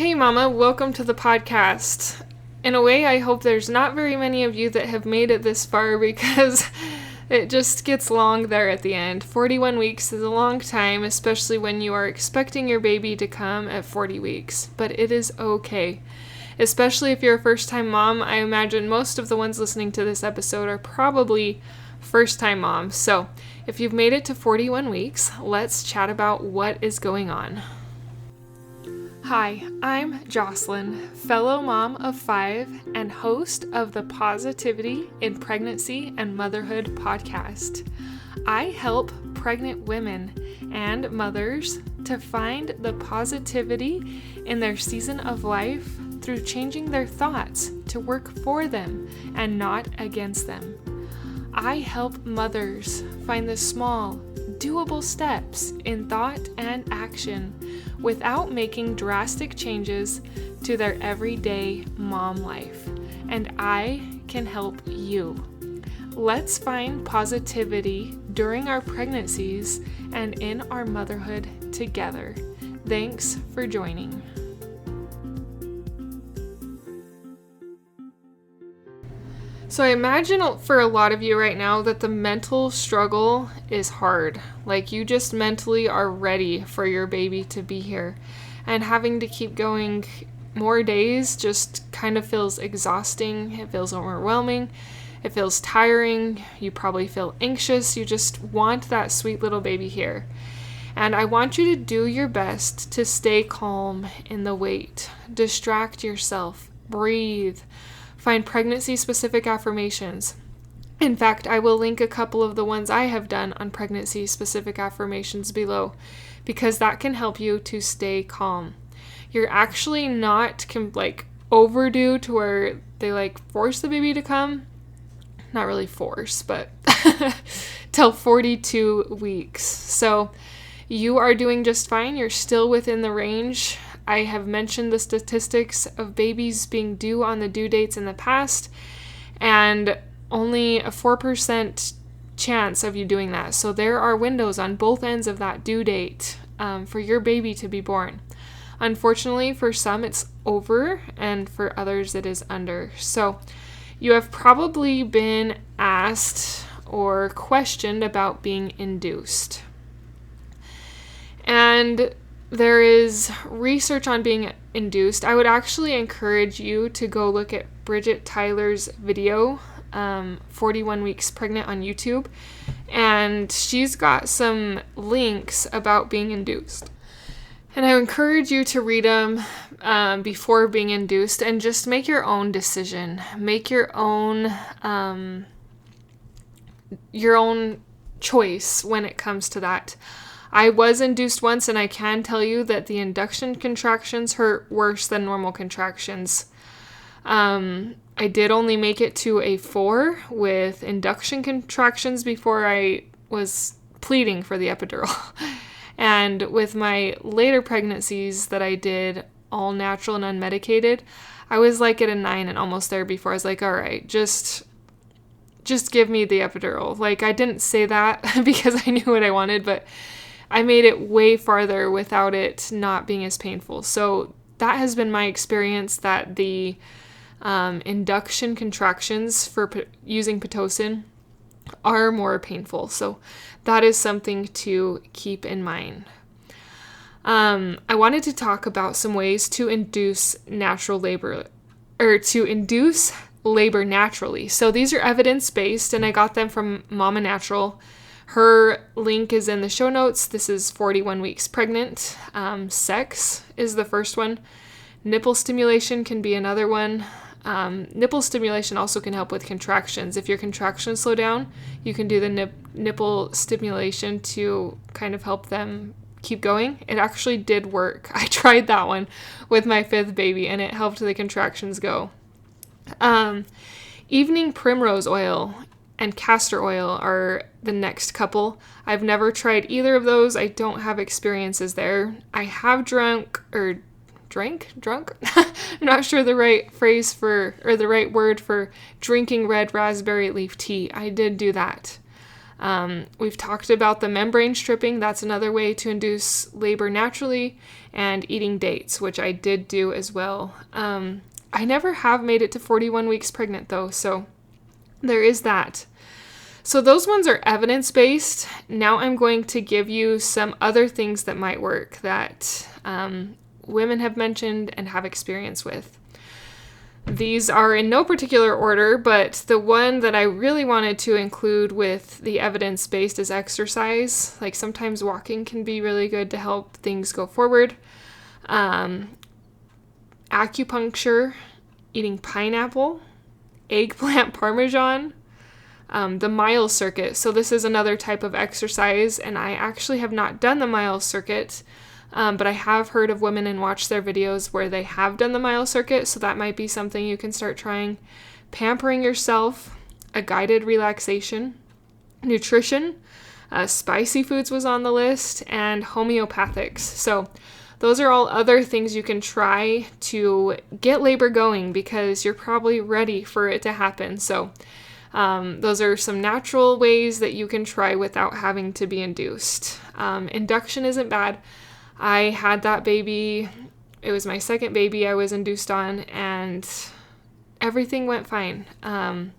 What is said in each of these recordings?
Hey Mama, welcome to the podcast. In a way, I hope there's not very many of you that have made it this far because it just gets long there at the end. 41 weeks is a long time, especially when you are expecting your baby to come at 40 weeks, but it is okay. Especially if you're a first-time mom, I imagine most of the ones listening to this episode are probably first-time moms. So if you've made it to 41 weeks, let's chat about what is going on. Hi, I'm Jocelyn, fellow mom of 5 and host of the Positivity in Pregnancy and Motherhood podcast. I help pregnant women and mothers to find the positivity in their season of life through changing their thoughts to work for them and not against them. I help mothers find the small, doable steps in thought and action without making drastic changes to their everyday mom life. And I can help you. Let's find positivity during our pregnancies and in our motherhood together. Thanks for joining. So I imagine for a lot of you right now that the mental struggle is hard. Like you just mentally are ready for your baby to be here. And having to keep going more days just kind of feels exhausting. It feels overwhelming. It feels tiring. You probably feel anxious. You just want that sweet little baby here. And I want you to do your best to stay calm in the wait. Distract yourself. Breathe. Find pregnancy-specific affirmations. In fact, I will link a couple of the ones I have done on pregnancy-specific affirmations below because that can help you to stay calm. You're actually not overdue to where they force the baby to come. Not really force, but till 42 weeks. So you are doing just fine. You're still within the range. I have mentioned the statistics of babies being due on the due dates in the past, and only a 4% chance of you doing that. So there are windows on both ends of that due date for your baby to be born. Unfortunately, for some it's over, and for others it is under. So you have probably been asked or questioned about being induced. And there is research on being induced. I would actually encourage you to go look at Bridget Tyler's video, 41 Weeks Pregnant on YouTube. And she's got some links about being induced. And I encourage you to read them before being induced and just make your own decision. Make your own choice when it comes to that. I was induced once, and I can tell you that the induction contractions hurt worse than normal contractions. I did only make it to a 4 with induction contractions before I was pleading for the epidural. And with my later pregnancies that I did all natural and unmedicated, I was at a 9 and almost there before I was all right, just give me the epidural. I didn't say that because I knew what I wanted, but I made it way farther without it not being as painful. So that has been my experience, that the induction contractions for using Pitocin are more painful. So that is something to keep in mind. I wanted to talk about some ways to induce labor naturally. So these are evidence-based, and I got them from Mama Natural. Her link is in the show notes. This is 41 Weeks Pregnant. Sex is the first one. Nipple stimulation can be another one. Nipple stimulation also can help with contractions. If your contractions slow down, you can do the nipple stimulation to kind of help them keep going. It actually did work. I tried that one with my 5th baby, and it helped the contractions go. Evening primrose oil and castor oil are the next couple. I've never tried either of those. I don't have experiences there. I have drunk. I'm not sure the right the right word for drinking red raspberry leaf tea. I did do that. We've talked about the membrane stripping. That's another way to induce labor naturally, and eating dates, which I did do as well. I never have made it to 41 weeks pregnant though, so there is that. So those ones are evidence-based. Now I'm going to give you some other things that might work that women have mentioned and have experience with. These are in no particular order, but the one that I really wanted to include with the evidence-based is exercise. Like sometimes walking can be really good to help things go forward. Acupuncture, eating pineapple, eggplant parmesan, the mile circuit. So this is another type of exercise, and I actually have not done the mile circuit, but I have heard of women and watched their videos where they have done the mile circuit, so that might be something you can start trying. Pampering yourself, a guided relaxation, nutrition, spicy foods was on the list, and homeopathics. So those are all other things you can try to get labor going because you're probably ready for it to happen. So those are some natural ways that you can try without having to be induced. Induction isn't bad. I had that baby. It was my second baby I was induced on, and everything went fine. I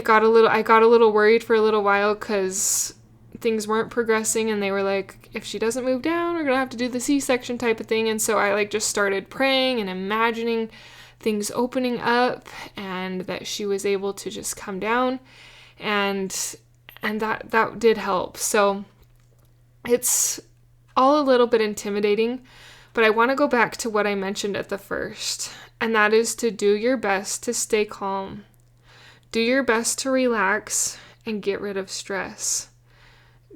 got a little worried for a little while because things weren't progressing, and they were like, if she doesn't move down, we're gonna have to do the C-section type of thing. And so I just started praying and imagining things opening up and that she was able to just come down, and that did help. So it's all a little bit intimidating, but I want to go back to what I mentioned at the first, and that is to do your best to stay calm. Do your best to relax and get rid of stress.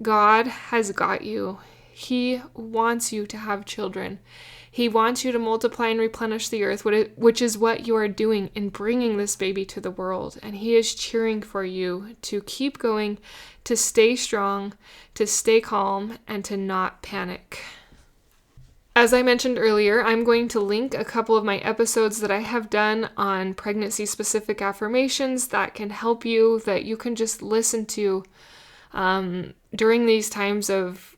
God has got you. He wants you to have children. He wants you to multiply and replenish the earth, which is what you are doing in bringing this baby to the world. And He is cheering for you to keep going, to stay strong, to stay calm, and to not panic. As I mentioned earlier, I'm going to link a couple of my episodes that I have done on pregnancy-specific affirmations that can help you, that you can just listen to during these times of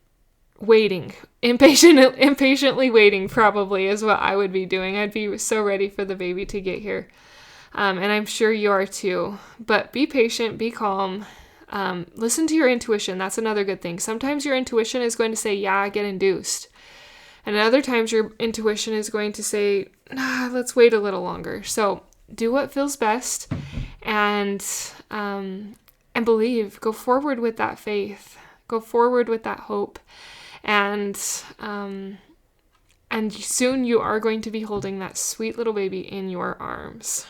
waiting. Impatiently waiting probably is what I would be doing. I'd be so ready for the baby to get here. And I'm sure you are too. But be patient, be calm. Listen to your intuition. That's another good thing. Sometimes your intuition is going to say, yeah, get induced. And other times your intuition is going to say, nah, let's wait a little longer. So do what feels best, and believe. Go forward with that faith. Go forward with that hope. And soon you are going to be holding that sweet little baby in your arms.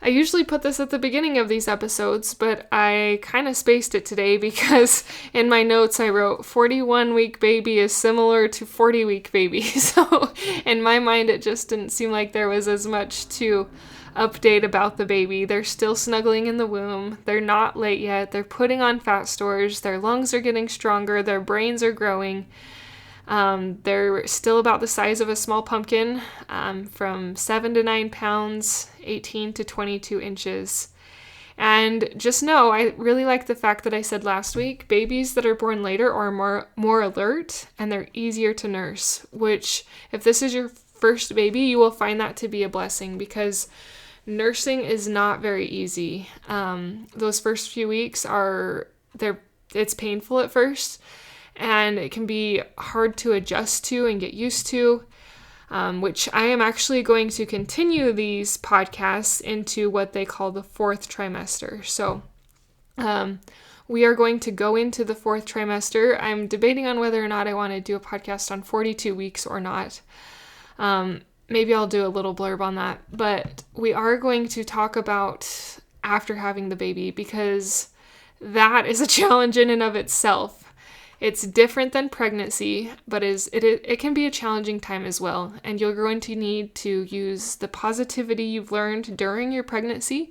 I usually put this at the beginning of these episodes, but I kind of spaced it today because in my notes I wrote 41-week baby is similar to 40-week baby. So in my mind it just didn't seem like there was as much to update about the baby. They're still snuggling in the womb. They're not late yet. They're putting on fat stores. Their lungs are getting stronger. Their brains are growing. They're still about the size of a small pumpkin, from 7 to 9 pounds, 18 to 22 inches. And just know, I really like the fact that I said last week, babies that are born later are more alert and they're easier to nurse, which if this is your first baby, you will find that to be a blessing because nursing is not very easy. Those first few weeks it's painful at first, and it can be hard to adjust to and get used to, which I am actually going to continue these podcasts into what they call the 4th trimester. So we are going to go into the 4th trimester. I'm debating on whether or not I want to do a podcast on 42 weeks or not. Maybe I'll do a little blurb on that, but we are going to talk about after having the baby because that is a challenge in and of itself. It's different than pregnancy, but it can be a challenging time as well. And you're going to need to use the positivity you've learned during your pregnancy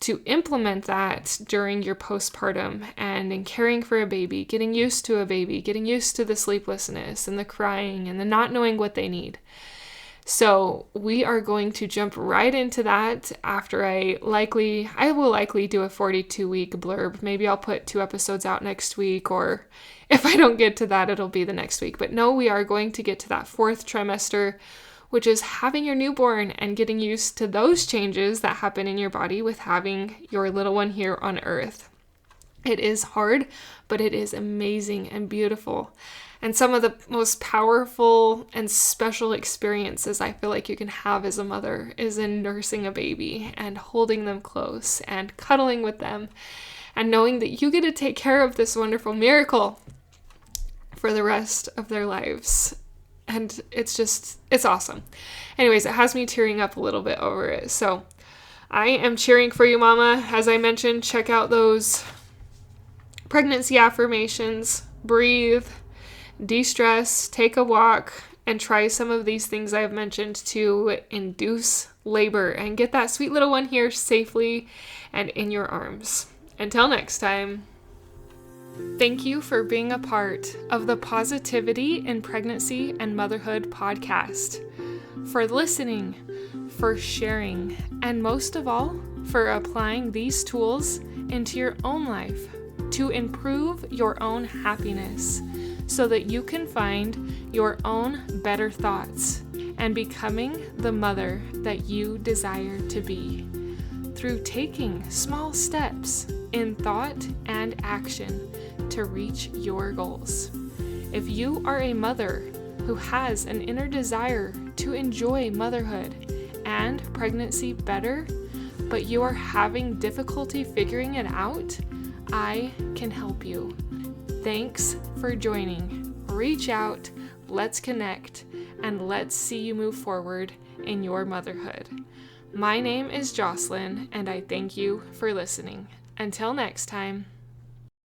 to implement that during your postpartum and in caring for a baby, getting used to a baby, getting used to the sleeplessness and the crying and the not knowing what they need. So we are going to jump right into that after I will likely do a 42-week blurb. Maybe I'll put 2 episodes out next week, or if I don't get to that, it'll be the next week. But no, we are going to get to that 4th trimester, which is having your newborn and getting used to those changes that happen in your body with having your little one here on earth. It is hard, but it is amazing and beautiful. And some of the most powerful and special experiences I feel like you can have as a mother is in nursing a baby and holding them close and cuddling with them and knowing that you get to take care of this wonderful miracle for the rest of their lives. And it's awesome. Anyways, it has me tearing up a little bit over it. So I am cheering for you, Mama. As I mentioned, check out those pregnancy affirmations, breathe, de-stress, take a walk, and try some of these things I've mentioned to induce labor and get that sweet little one here safely and in your arms. Until next time. Thank you for being a part of the Positivity in Pregnancy and Motherhood podcast, for listening, for sharing, and most of all, for applying these tools into your own life to improve your own happiness so that you can find your own better thoughts and becoming the mother that you desire to be through taking small steps in thought and action to reach your goals. If you are a mother who has an inner desire to enjoy motherhood and pregnancy better, but you are having difficulty figuring it out, I can help you. Thanks for joining. Reach out, let's connect, and let's see you move forward in your motherhood. My name is Jocelyn, and I thank you for listening. Until next time.